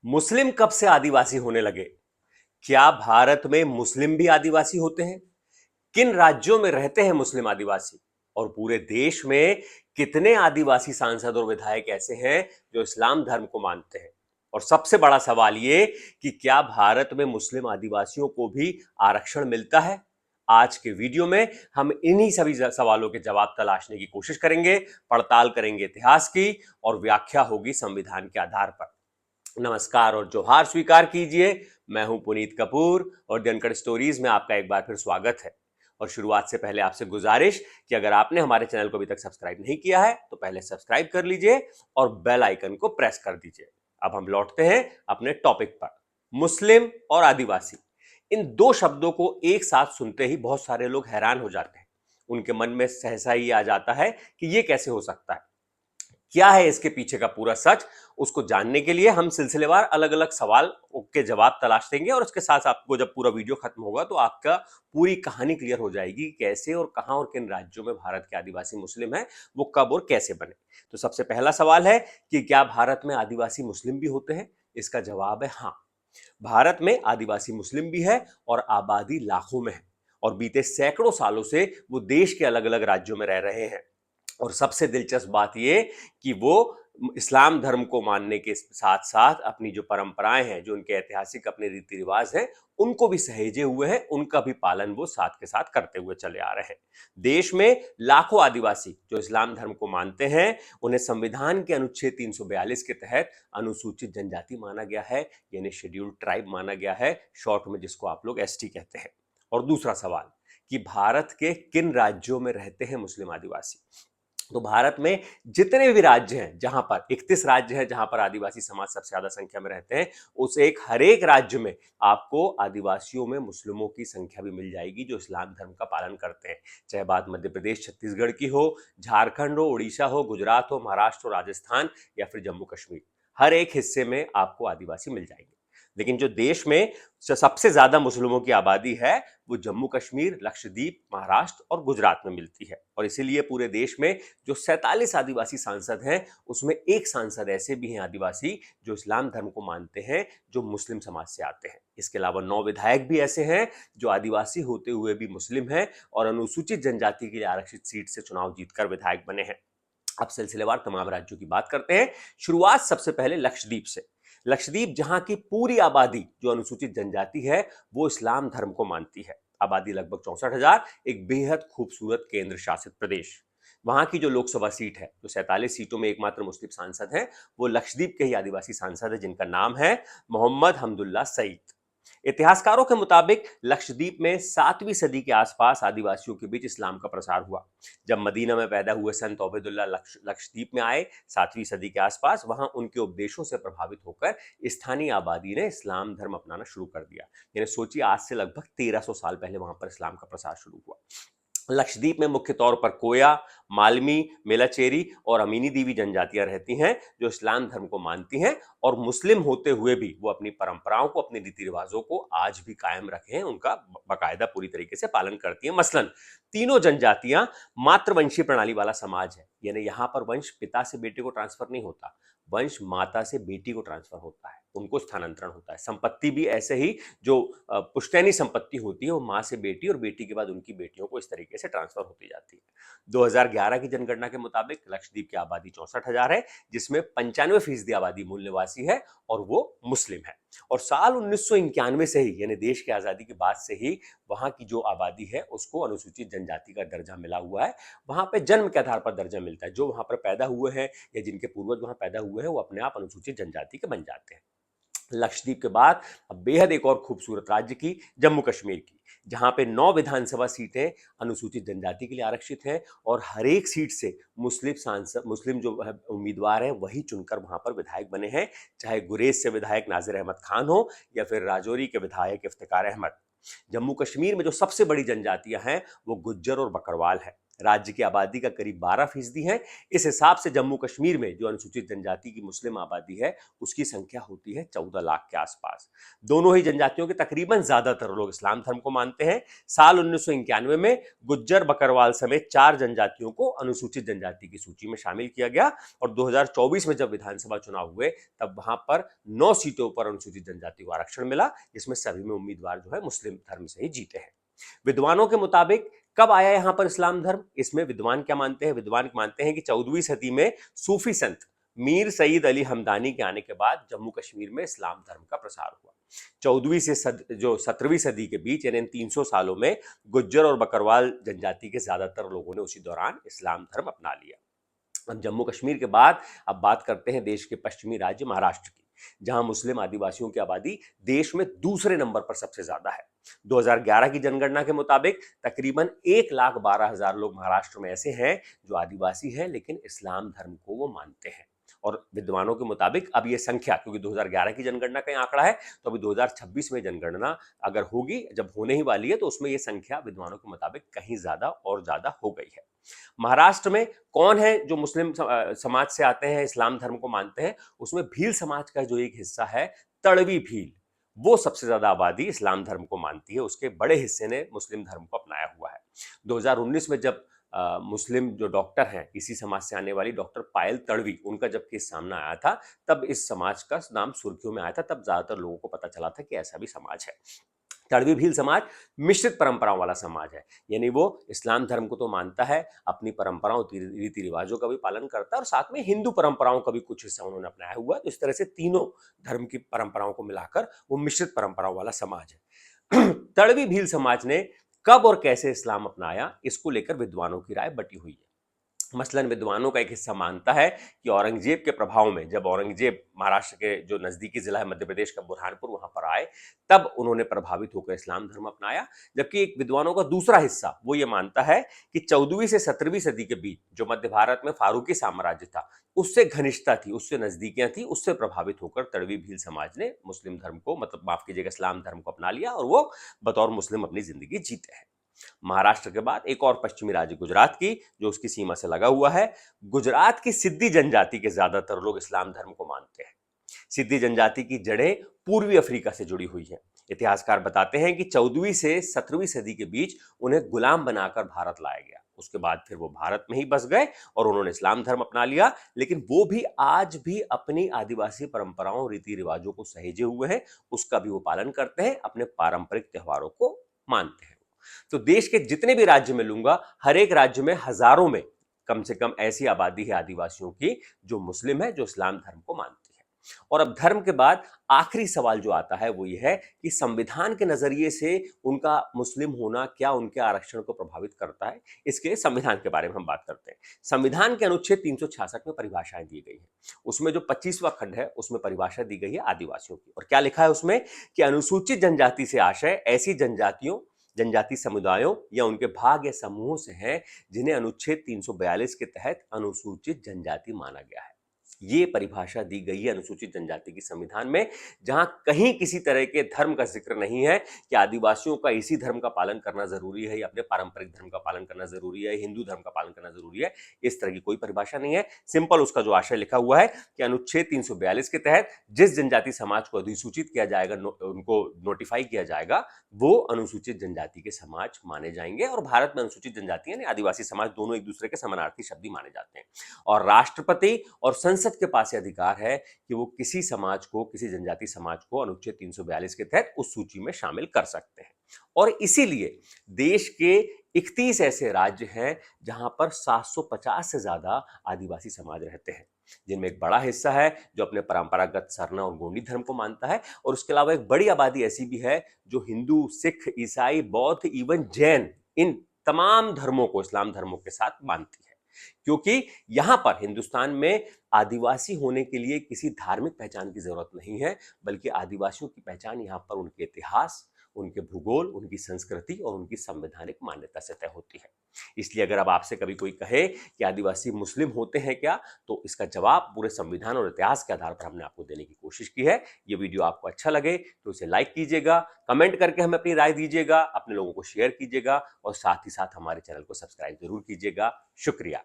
मुस्लिम कब से आदिवासी होने लगे? क्या भारत में मुस्लिम भी आदिवासी होते हैं? किन राज्यों में रहते हैं मुस्लिम आदिवासी? और पूरे देश में कितने आदिवासी सांसद और विधायक ऐसे हैं जो इस्लाम धर्म को मानते हैं? और सबसे बड़ा सवाल ये कि क्या भारत में मुस्लिम आदिवासियों को भी आरक्षण मिलता है? आज के वीडियो में हम इन्हीं सभी सवालों के जवाब तलाशने की कोशिश करेंगे, पड़ताल करेंगे इतिहास की और व्याख्या होगी संविधान के आधार पर। नमस्कार और जोहार स्वीकार कीजिए। मैं हूं पुनीत कपूर और द अनकट स्टोरीज में आपका एक बार फिर स्वागत है। और शुरुआत से पहले आपसे गुजारिश कि अगर आपने हमारे चैनल को अभी तक सब्सक्राइब नहीं किया है तो पहले सब्सक्राइब कर लीजिए और बेल आइकन को प्रेस कर दीजिए। अब हम लौटते हैं अपने टॉपिक पर। मुस्लिम और आदिवासी, इन दो शब्दों को एक साथ सुनते ही बहुत सारे लोग हैरान हो जाते हैं। उनके मन में सहसा ही आ जाता है कि ये कैसे हो सकता है। क्या है इसके पीछे का पूरा सच, उसको जानने के लिए हम सिलसिलेवार अलग अलग सवाल के जवाब तलाश देंगे और उसके साथ आपको जब पूरा वीडियो खत्म होगा तो आपका पूरी कहानी क्लियर हो जाएगी कैसे और कहां और किन राज्यों में भारत के आदिवासी मुस्लिम हैं, वो कब और कैसे बने। तो सबसे पहला सवाल है कि क्या भारत में आदिवासी मुस्लिम भी होते हैं? इसका जवाब है हाँ। भारत में आदिवासी मुस्लिम भी है और आबादी लाखों में है और बीते सैकड़ों सालों से वो देश के अलग अलग राज्यों में रह रहे हैं। और सबसे दिलचस्प बात यह कि वो इस्लाम धर्म को मानने के साथ साथ अपनी जो परंपराएं हैं, जो उनके ऐतिहासिक अपने रीति रिवाज हैं, उनको भी सहेजे हुए हैं, उनका भी पालन वो साथ के साथ करते हुए चले आ रहे हैं। देश में लाखों आदिवासी जो इस्लाम धर्म को मानते हैं, उन्हें संविधान के अनुच्छेद 342 के तहत अनुसूचित जनजाति माना गया है, यानी शेड्यूल्ड ट्राइब माना गया है, शॉर्ट में जिसको आप लोग एसटी कहते हैं। और दूसरा सवाल कि भारत के किन राज्यों में रहते हैं मुस्लिम आदिवासी? तो भारत में जितने भी राज्य हैं, जहां पर 31 राज्य हैं जहां पर आदिवासी समाज सबसे ज्यादा संख्या में रहते हैं, उस हर एक राज्य में आपको आदिवासियों में मुस्लिमों की संख्या भी मिल जाएगी जो इस्लाम धर्म का पालन करते हैं। चाहे बात मध्य प्रदेश छत्तीसगढ़ की हो, झारखंड हो, उड़ीसा हो, गुजरात हो, महाराष्ट्र हो, राजस्थान या फिर जम्मू कश्मीर, हर एक हिस्से में आपको आदिवासी मिल जाएंगे। लेकिन जो देश में सबसे ज्यादा मुस्लिमों की आबादी है वो जम्मू कश्मीर, लक्षद्वीप, महाराष्ट्र और गुजरात में मिलती है। और इसीलिए पूरे देश में जो 47 आदिवासी सांसद हैं, उसमें एक सांसद ऐसे भी हैं आदिवासी जो इस्लाम धर्म को मानते हैं, जो मुस्लिम समाज से आते हैं। इसके अलावा 9 विधायक भी ऐसे हैं जो आदिवासी होते हुए भी मुस्लिम हैं और अनुसूचित जनजाति के लिए आरक्षित सीट से चुनाव जीतकर विधायक बने हैं। अब सिलसिलेवार तमाम राज्यों की बात करते हैं। शुरुआत सबसे पहले लक्षद्वीप से। लक्षद्वीप जहां की पूरी आबादी जो अनुसूचित जनजाति है वो इस्लाम धर्म को मानती है। आबादी लगभग 64,000, एक बेहद खूबसूरत केंद्र शासित प्रदेश। वहां की जो लोकसभा सीट है, जो 47 सीटों में एकमात्र मुस्लिम सांसद हैं, वो लक्षद्वीप के ही आदिवासी सांसद है जिनका नाम है मोहम्मद हमदुल्ला सईद। इतिहासकारों के मुताबिक लक्षद्वीप में 7वीं सदी के आसपास आदिवासियों के बीच इस्लाम का प्रसार हुआ। जब मदीना में पैदा हुए संत ओबेदुल्ला लक्षद्वीप में आए 7वीं सदी के आसपास, वहां उनके उपदेशों से प्रभावित होकर स्थानीय आबादी ने इस्लाम धर्म अपनाना शुरू कर दिया। यानी सोचिए, आज से लगभग 1300 साल पहले वहां पर इस्लाम का प्रसार शुरू हुआ। लक्षद्वीप में मुख्य तौर पर कोया, मालमी, मेलाचेरी और अमीनी दीवी जनजातियां रहती हैं जो इस्लाम धर्म को मानती हैं और मुस्लिम होते हुए भी वो अपनी परंपराओं को, अपने रीति रिवाजों को आज भी कायम रखे हैं, उनका बाकायदा पूरी तरीके से पालन करती हैं। मसलन तीनों जनजातियां मातृवंशीय प्रणाली वाला समाज है, यानी यहां पर वंश पिता से बेटे को ट्रांसफर नहीं होता, वंश माता से बेटी को ट्रांसफर होता है, उनको स्थानांतरण होता है। संपत्ति भी ऐसे ही, जो पुश्तैनी संपत्ति होती है वो माँ से बेटी और बेटी के बाद उनकी बेटियों को इस तरीके से ट्रांसफर होती जाती है। 2011 की जनगणना के मुताबिक लक्षद्वीप की आबादी 64,000 है, जिसमें 95% आबादी मूल निवासी है और वो मुस्लिम है। और साल 1991 से ही, यानी देश की आजादी के बाद से ही, वहां की जो आबादी है उसको अनुसूचित जनजाति का दर्जा मिला हुआ है। वहां पे जन्म के आधार पर दर्जा मिलता है। जो वहां पर पैदा हुए हैं या जिनके पूर्वज वहां पैदा हुए हैं वो अपने आप अनुसूचित जनजाति के बन जाते हैं। लक्षद्वीप के बाद अब बेहद एक और खूबसूरत राज्य की, जम्मू कश्मीर की, जहां पे 9 विधानसभा सीटें अनुसूचित जनजाति के लिए आरक्षित हैं और हर एक सीट से मुस्लिम सांसद, मुस्लिम जो उम्मीदवार हैं वही चुनकर वहां पर विधायक बने हैं। चाहे गुरेज से विधायक नाजिर अहमद खान हो या फिर राजौरी के विधायक इफ्तिकार अहमद। जम्मू कश्मीर में जो सबसे बड़ी जनजातियां हैं वो गुज्जर और बकरवाल है। राज्य की आबादी का करीब 12% है। इस हिसाब से जम्मू कश्मीर में जो अनुसूचित जनजाति की मुस्लिम आबादी है उसकी संख्या होती है 14 लाख के आसपास। दोनों ही जनजातियों के तकरीबन ज्यादातर लोग इस्लाम धर्म को मानते हैं। साल 1991 में गुज्जर बकरवाल समेत 4 जनजातियों को अनुसूचित जनजाति की सूची में शामिल किया गया और 2024 में जब विधानसभा चुनाव हुए तब वहां पर 9 सीटों पर अनुसूचित जनजाति को आरक्षण मिला, जिसमें सभी में उम्मीदवार जो है मुस्लिम धर्म से ही जीते हैं। विद्वानों के मुताबिक कब आया यहां पर इस्लाम धर्म? इसमें विद्वान क्या मानते हैं? विद्वान मानते हैं कि 14वीं सदी में सूफी संत मीर सईद अली हमदानी के आने के बाद जम्मू कश्मीर में इस्लाम धर्म का प्रसार हुआ। 14वीं से जो 17वीं सदी के बीच यानी 300 सालों में गुज्जर और बकरवाल जनजाति के ज्यादातर लोगों ने उसी दौरान इस्लाम धर्म अपना लिया। अब जम्मू कश्मीर के बाद अब बात करते हैं देश के पश्चिमी राज्य महाराष्ट्र की, जहां मुस्लिम आदिवासियों की आबादी देश में दूसरे नंबर पर सबसे ज्यादा है। 2011 की जनगणना के मुताबिक तकरीबन 1,12,000 लोग महाराष्ट्र में ऐसे हैं जो आदिवासी हैं लेकिन इस्लाम धर्म को वो मानते हैं। और विद्वानों के मुताबिक अब ये संख्या, क्योंकि 2011 की जनगणना का आंकड़ा है, तो अभी 2026 में जनगणना अगर होगी, जब होने ही वाली है, तो उसमें ये संख्या विद्वानों के मुताबिक कहीं ज्यादा और ज्यादा हो गई है। महाराष्ट्र में कौन है जो मुस्लिम समाज से आते हैं, इस्लाम धर्म को मानते हैं? उसमें भील समाज का जो एक हिस्सा है, तड़वी भील, वो सबसे ज्यादा आबादी इस्लाम धर्म को मानती है। उसके बड़े हिस्से ने मुस्लिम धर्म को अपनाया हुआ है। 2019 में जब मुस्लिम जो डॉक्टर हैं, इसी समाज से आने वाली डॉक्टर पायल तड़वी, उनका जब केस सामने आया था, तब इस समाज का नाम सुर्खियों में आया था। तब ज्यादातर लोगों को पता चला था कि ऐसा भी समाज है। तड़वी भील समाज मिश्रित परंपराओं वाला समाज है, यानी वो इस्लाम धर्म को तो मानता है, अपनी परंपराओं रीति रिवाजों का भी पालन करता है और साथ में हिंदू परंपराओं का भी कुछ हिस्सा उन्होंने अपनाया हुआ है। तो इस तरह से तीनों धर्म की परंपराओं को मिलाकर वो मिश्रित परंपराओं वाला समाज है। तड़वी भील समाज ने कब और कैसे इस्लाम अपनाया, इसको लेकर विद्वानों की राय बटी हुई है। मसलन विद्वानों का एक हिस्सा मानता है कि औरंगजेब के प्रभाव में, जब औरंगजेब महाराष्ट्र के जो नजदीकी जिला है मध्य प्रदेश का बुरहानपुर, वहां पर आए, तब उन्होंने प्रभावित होकर इस्लाम धर्म अपनाया। जबकि एक विद्वानों का दूसरा हिस्सा वो ये मानता है कि 14वीं से 17वीं सदी के बीच जो मध्य भारत में फारूकी साम्राज्य था, उससे घनिष्ठता थी, उससे नजदीकियां थी, उससे प्रभावित होकर तड़वी भील समाज ने मुस्लिम धर्म को, मतलब माफ कीजिएगा, इस्लाम धर्म को अपना लिया और वो बतौर मुस्लिम अपनी जिंदगी जीते हैं। महाराष्ट्र के बाद एक और पश्चिमी राज्य गुजरात की, जो उसकी सीमा से लगा हुआ है। गुजरात की सिद्दी जनजाति के ज्यादातर लोग इस्लाम धर्म को मानते हैं। सिद्दी जनजाति की जड़ें पूर्वी अफ्रीका से जुड़ी हुई हैं। इतिहासकार बताते हैं कि 14वीं से 17वीं सदी के बीच उन्हें गुलाम बनाकर भारत लाया गया। उसके बाद फिर वो भारत में ही बस गए और उन्होंने इस्लाम धर्म अपना लिया, लेकिन वो भी आज भी अपनी आदिवासी परंपराओं रीति रिवाजों को सहेजे हुए हैं, उसका भी वो पालन करते हैं, अपने पारंपरिक त्योहारों को मानते हैं। तो देश के जितने भी राज्य में लूंगा, हर एक राज्य में हजारों में कम से कम ऐसी आबादी है आदिवासियों की जो मुस्लिम है, जो इस्लाम धर्म को मानती है। और अब धर्म के बाद आखिरी सवाल जो आता है वो ये है कि संविधान के नजरिए से उनका मुस्लिम होना क्या उनके आरक्षण को प्रभावित करता है। इसके संविधान के बारे में हम बात करते हैं। संविधान के अनुच्छेद 366 में परिभाषाएं दी गई हैं। उसमें जो 25वां खंड है उसमें परिभाषा दी गई है आदिवासियों की, और क्या लिखा है उसमें कि अनुसूचित जनजाति से आशय ऐसी जनजाति समुदायों या उनके भाग या समूहों से हैं जिन्हें अनुच्छेद 342 के तहत अनुसूचित जनजाति माना गया है। ये परिभाषा दी गई है अनुसूचित जनजाति की संविधान में, जहां कहीं किसी तरह के धर्म का जिक्र नहीं है कि आदिवासियों का इसी धर्म का पालन करना जरूरी है या अपने पारंपरिक धर्म का पालन करना जरूरी है, हिंदू धर्म का पालन करना जरूरी है। इस तरह की कोई परिभाषा नहीं है। सिंपल उसका जो आशय लिखा हुआ है कि अनुच्छेद 342 के तहत जिस जनजाति समाज को अधिसूचित किया जाएगा, उनको नोटिफाई किया जाएगा, वो अनुसूचित जनजाति के समाज माने जाएंगे। और भारत में अनुसूचित जनजाति यानी आदिवासी समाज दोनों एक दूसरे के समानार्थी शब्द माने जाते हैं। और राष्ट्रपति और संसद के पास अधिकार है कि वो किसी समाज को, किसी जनजाति समाज को अनुच्छेद 342 के तहत उस सूची में शामिल कर सकते हैं। और इसीलिए देश के 31 ऐसे राज्य हैं जहां पर 750 से ज्यादा आदिवासी समाज रहते हैं, जिनमें एक बड़ा हिस्सा है जो अपने परंपरागत सरना और गोंडी धर्म को मानता है, और उसके अलावा एक बड़ी आबादी ऐसी भी है जो हिंदू, सिख, ईसाई, बौद्ध, इवन जैन, इन तमाम धर्मों को इस्लाम धर्मों के साथ मानती है। क्योंकि यहां पर हिंदुस्तान में आदिवासी होने के लिए किसी धार्मिक पहचान की जरूरत नहीं है, बल्कि आदिवासियों की पहचान यहां पर उनके इतिहास, उनके भूगोल, उनकी संस्कृति और उनकी संवैधानिक मान्यता से तय होती है। इसलिए अगर अब आपसे कभी कोई कहे कि आदिवासी मुस्लिम होते हैं क्या, तो इसका जवाब पूरे संविधान और इतिहास के आधार पर हमने आपको देने की कोशिश की है। ये वीडियो आपको अच्छा लगे तो इसे लाइक कीजिएगा, कमेंट करके हमें अपनी राय दीजिएगा, अपने लोगों को शेयर कीजिएगा और साथ ही साथ हमारे चैनल को सब्सक्राइब जरूर कीजिएगा। शुक्रिया।